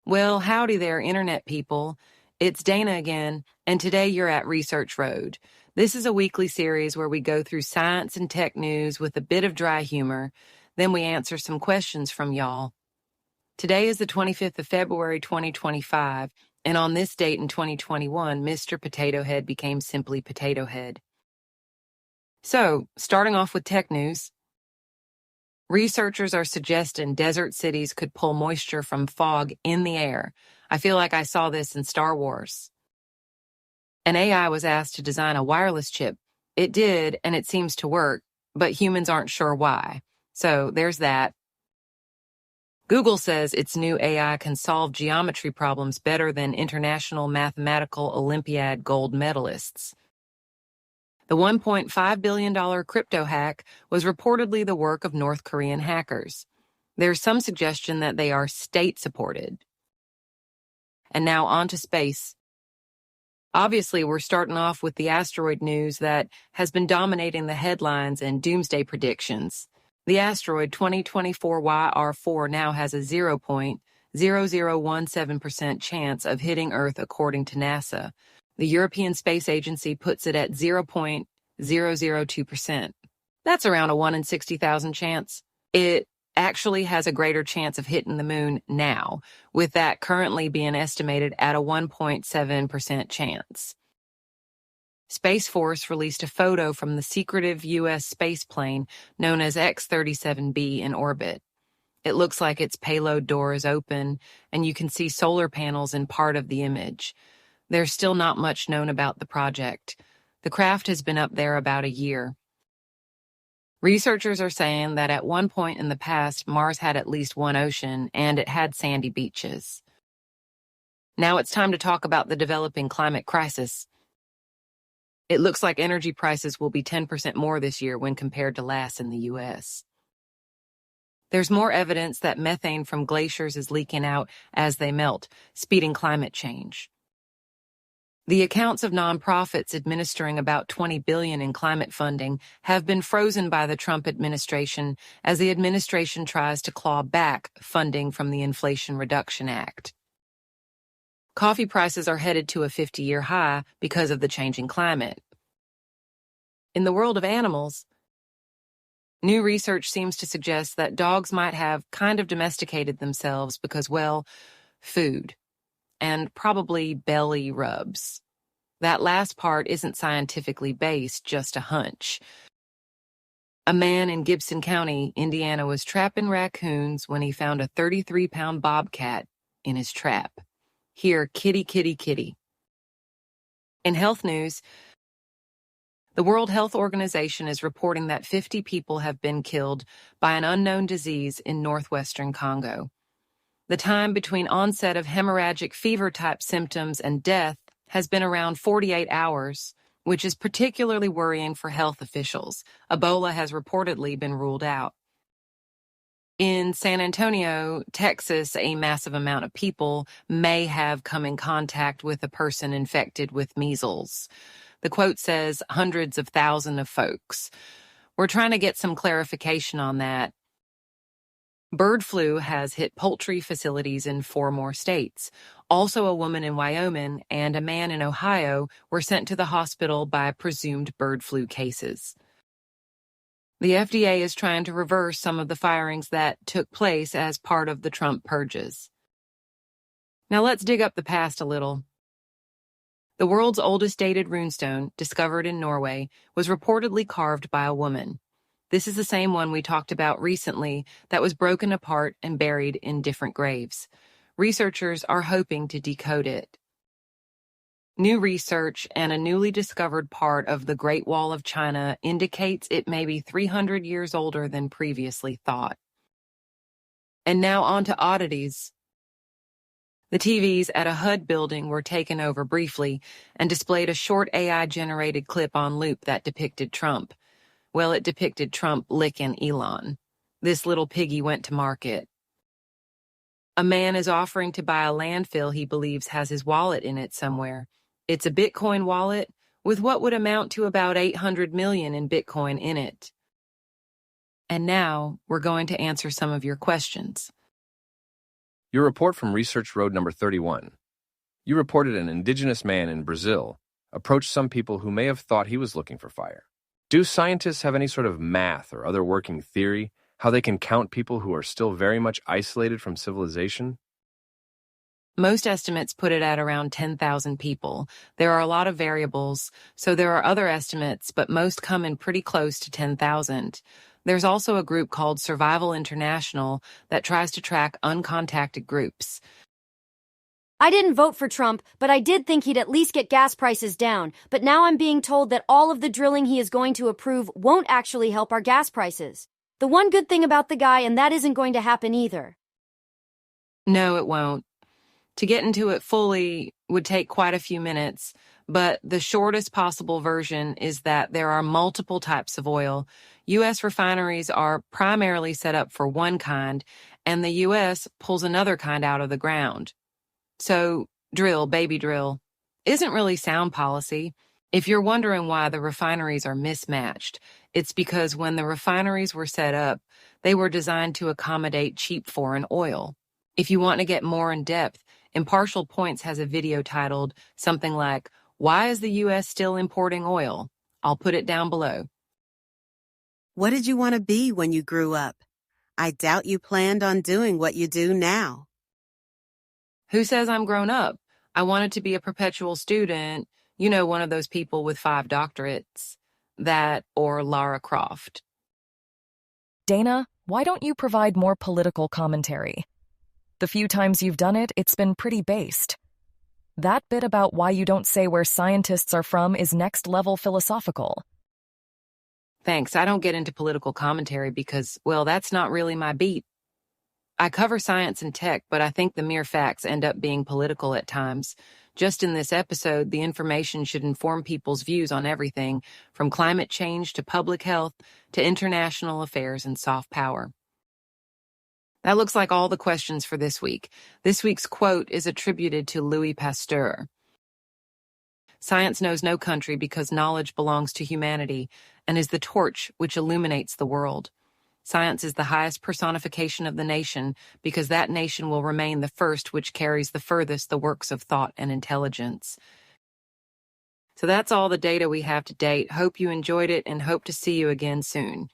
Well, howdy there, Internet people. It's Dana again, and today you're at Research Road. This is a weekly series where we go through science and tech news with a bit of dry humor. Then we answer some questions from y'all. Today is the 25th of February, 2025, and on this date in 2021, Mr. Potato Head became simply Potato Head. So, starting off with tech news. Researchers are suggesting desert cities could pull moisture from fog in the air. I feel like I saw this in Star Wars. An AI was asked to design a wireless chip. It did, and it seems to work, but humans aren't sure why. So there's that. Google says its new AI can solve geometry problems better than International Mathematical Olympiad gold medalists. The $1.5 billion crypto hack was reportedly the work of North Korean hackers. There's some suggestion that they are state-supported. And now on to space. Obviously, we're starting off with the asteroid news that has been dominating the headlines and doomsday predictions. The asteroid 2024 YR4 now has a 0.0017% chance of hitting Earth according to NASA. The European Space Agency puts it at 0.002%. That's around a 1 in 60,000 chance. It actually has a greater chance of hitting the moon now, with that currently being estimated at a 1.7% chance. Space Force released a photo from the secretive U.S. space plane known as X-37B in orbit. It looks like its payload door is open, and you can see solar panels in part of the image. There's still not much known about the project. The craft has been up there about a year. Researchers are saying that at one point in the past, Mars had at least one ocean, and it had sandy beaches. Now it's time to talk about the developing climate crisis. It looks like energy prices will be 10% more this year when compared to last in the U.S. There's more evidence that methane from glaciers is leaking out as they melt, speeding climate change. The accounts of nonprofits administering about $20 billion in climate funding have been frozen by the Trump administration as the administration tries to claw back funding from the Inflation Reduction Act. Coffee prices are headed to a 50-year high because of the changing climate. In the world of animals, new research seems to suggest that dogs might have kind of domesticated themselves because, well, food. And probably belly rubs. That last part isn't scientifically based, just a hunch. A man in Gibson County, Indiana, was trapping raccoons when he found a 33-pound bobcat in his trap. Here, kitty, kitty, kitty. In health news, the World Health Organization is reporting that 50 people have been killed by an unknown disease in northwestern Congo. The time between onset of hemorrhagic fever-type symptoms and death has been around 48 hours, which is particularly worrying for health officials. Ebola has reportedly been ruled out. In San Antonio, Texas, a massive amount of people may have come in contact with a person infected with measles. The quote says hundreds of thousands of folks. We're trying to get some clarification on that. Bird flu has hit poultry facilities in 4 more states. Also, a woman in Wyoming and a man in Ohio were sent to the hospital by presumed bird flu cases. The FDA is trying to reverse some of the firings that took place as part of the Trump purges. Now let's dig up the past a little. The world's oldest dated runestone, discovered in Norway, was reportedly carved by a woman. This is the same one we talked about recently that was broken apart and buried in different graves. Researchers are hoping to decode it. New research and a newly discovered part of the Great Wall of China indicates it may be 300 years older than previously thought. And now on to oddities. The TVs at a HUD building were taken over briefly and displayed a short AI-generated clip on loop that depicted Trump. Well, it depicted Trump licking Elon. This little piggy went to market. A man is offering to buy a landfill he believes has his wallet in it somewhere. It's a Bitcoin wallet with what would amount to about 800 million in Bitcoin in it. And now we're going to answer some of your questions. Your report from Research Road number 31. You reported an indigenous man in Brazil approached some people who may have thought he was looking for fire. Do scientists have any sort of math or other working theory how they can count people who are still very much isolated from civilization? Most estimates put it at around 10,000 people. There are a lot of variables, so there are other estimates, but most come in pretty close to 10,000. There's also a group called Survival International that tries to track uncontacted groups. I didn't vote for Trump, but I did think he'd at least get gas prices down. But now I'm being told that all of the drilling he is going to approve won't actually help our gas prices. The one good thing about the guy, and that isn't going to happen either. No, it won't. To get into it fully would take quite a few minutes, but the shortest possible version is that there are multiple types of oil. U.S. refineries are primarily set up for one kind, and the U.S. pulls another kind out of the ground. So, drill, baby drill, isn't really sound policy. If you're wondering why the refineries are mismatched, it's because when the refineries were set up, they were designed to accommodate cheap foreign oil. If you want to get more in depth, Impartial Points has a video titled something like, "Why is the U.S. still importing oil?" I'll put it down below. What did you want to be when you grew up? I doubt you planned on doing what you do now. Who says I'm grown up? I wanted to be a perpetual student, you know, one of those people with 5 doctorates. That or Lara Croft. Dana, why don't you provide more political commentary? The few times you've done it, it's been pretty based. That bit about why you don't say where scientists are from is next-level philosophical. Thanks. I don't get into political commentary because, well, that's not really my beat. I cover science and tech, but I think the mere facts end up being political at times. Just in this episode, the information should inform people's views on everything, from climate change to public health to international affairs and soft power. That looks like all the questions for this week. This week's quote is attributed to Louis Pasteur. Science knows no country because knowledge belongs to humanity and is the torch which illuminates the world. Science is the highest personification of the nation because that nation will remain the first which carries the furthest the works of thought and intelligence. So that's all the data we have to date. Hope you enjoyed it and hope to see you again soon.